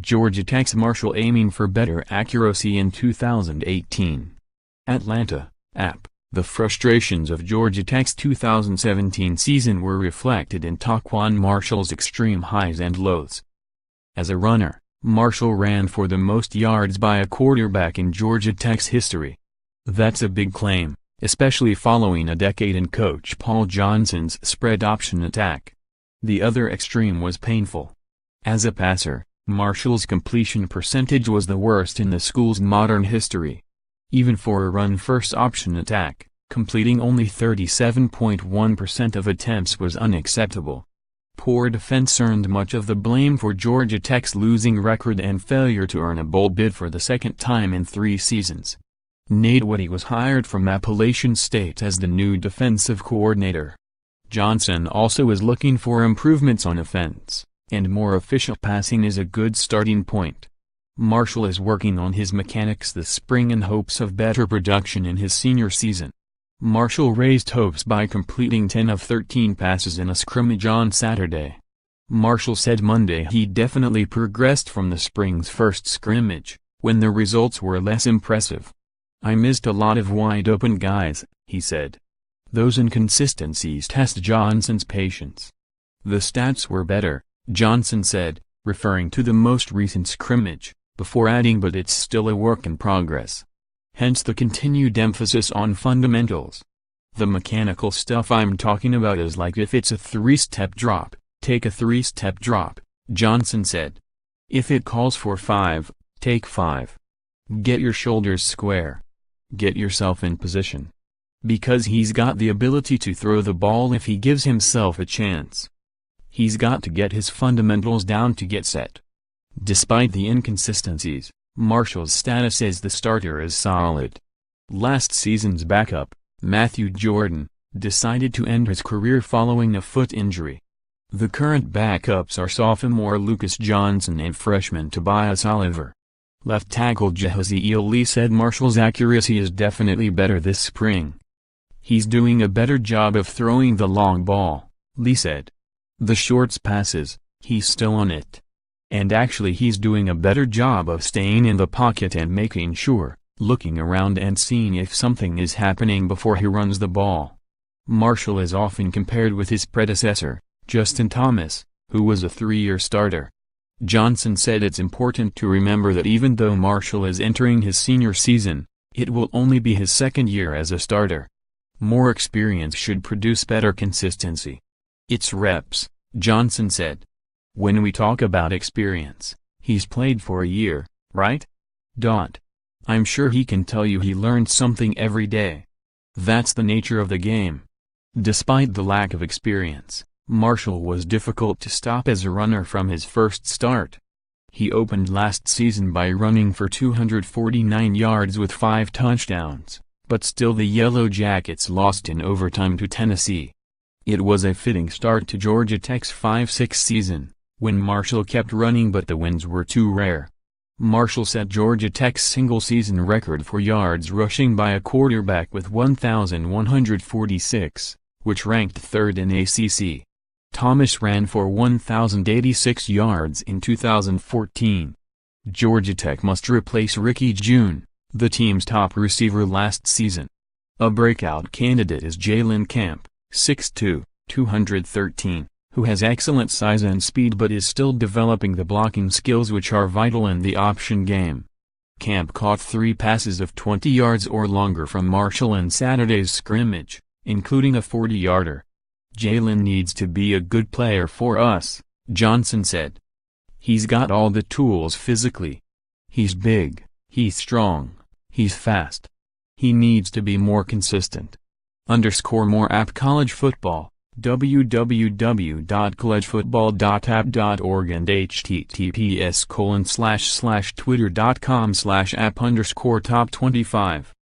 Georgia Tech's Marshall aiming for better accuracy in 2018. Atlanta, App. The frustrations of Georgia Tech's 2017 season were reflected in TaQuon Marshall's extreme highs and lows. As a runner, Marshall ran for the most yards by a quarterback in Georgia Tech's history. That's a big claim, especially following a decade in Coach Paul Johnson's spread option attack. The other extreme was painful. As a passer, Marshall's completion percentage was the worst in the school's modern history. Even for a run-first option attack, completing only 37.1% of attempts was unacceptable. Poor defense earned much of the blame for Georgia Tech's losing record and failure to earn a bowl bid for the second time in 3 seasons. Nate Woody was hired from Appalachian State as the new defensive coordinator. Johnson also is looking for improvements on offense, and more efficient passing is a good starting point. Marshall is working on his mechanics this spring in hopes of better production in his senior season. Marshall raised hopes by completing 10 of 13 passes in a scrimmage on Saturday. Marshall said Monday he definitely progressed from the spring's first scrimmage, when the results were less impressive. "I missed a lot of wide-open guys," he said. Those inconsistencies test Johnson's patience. "The stats were better," Johnson said, referring to the most recent scrimmage, before adding, "but it's still a work in progress." Hence the continued emphasis on fundamentals. "The mechanical stuff I'm talking about is like if it's a 3-step drop, take a 3-step drop," Johnson said. "If it calls for 5, take 5. Get your shoulders square. Get yourself in position. Because he's got the ability to throw the ball if he gives himself a chance. He's got to get his fundamentals down to get set." Despite the inconsistencies, Marshall's status as the starter is solid. Last season's backup, Matthew Jordan, decided to end his career following a foot injury. The current backups are sophomore Lucas Johnson and freshman Tobias Oliver. Left tackle Jehaziel Lee said Marshall's accuracy is definitely better this spring. "He's doing a better job of throwing the long ball," Lee said. "The shorts passes, he's still on it. And actually he's doing a better job of staying in the pocket and making sure, looking around and seeing if something is happening before he runs the ball." Marshall is often compared with his predecessor, Justin Thomas, who was a 3-year starter. Johnson said it's important to remember that even though Marshall is entering his senior season, it will only be his second year as a starter. More experience should produce better consistency. "It's reps," Johnson said. "When we talk about experience, he's played for a year, right? I'm sure he can tell you he learned something every day. That's the nature of the game." Despite the lack of experience, Marshall was difficult to stop as a runner from his first start. He opened last season by running for 249 yards with 5 touchdowns, but still the Yellow Jackets lost in overtime to Tennessee. It was a fitting start to Georgia Tech's 5-6 season, when Marshall kept running but the wins were too rare. Marshall set Georgia Tech's single-season record for yards rushing by a quarterback with 1,146, which ranked 3rd in ACC. Thomas ran for 1,086 yards in 2014. Georgia Tech must replace Ricky June, the team's top receiver last season. A breakout candidate is Jalen Camp, 6'2", 213, who has excellent size and speed but is still developing the blocking skills which are vital in the option game. Camp caught 3 passes of 20 yards or longer from Marshall in Saturday's scrimmage, including a 40-yarder. "Jalen needs to be a good player for us," Johnson said. "He's got all the tools physically. He's big, he's strong, he's fast. He needs to be more consistent." _more app college football, www.collegefootball.app.org and https://twitter.com/app_top25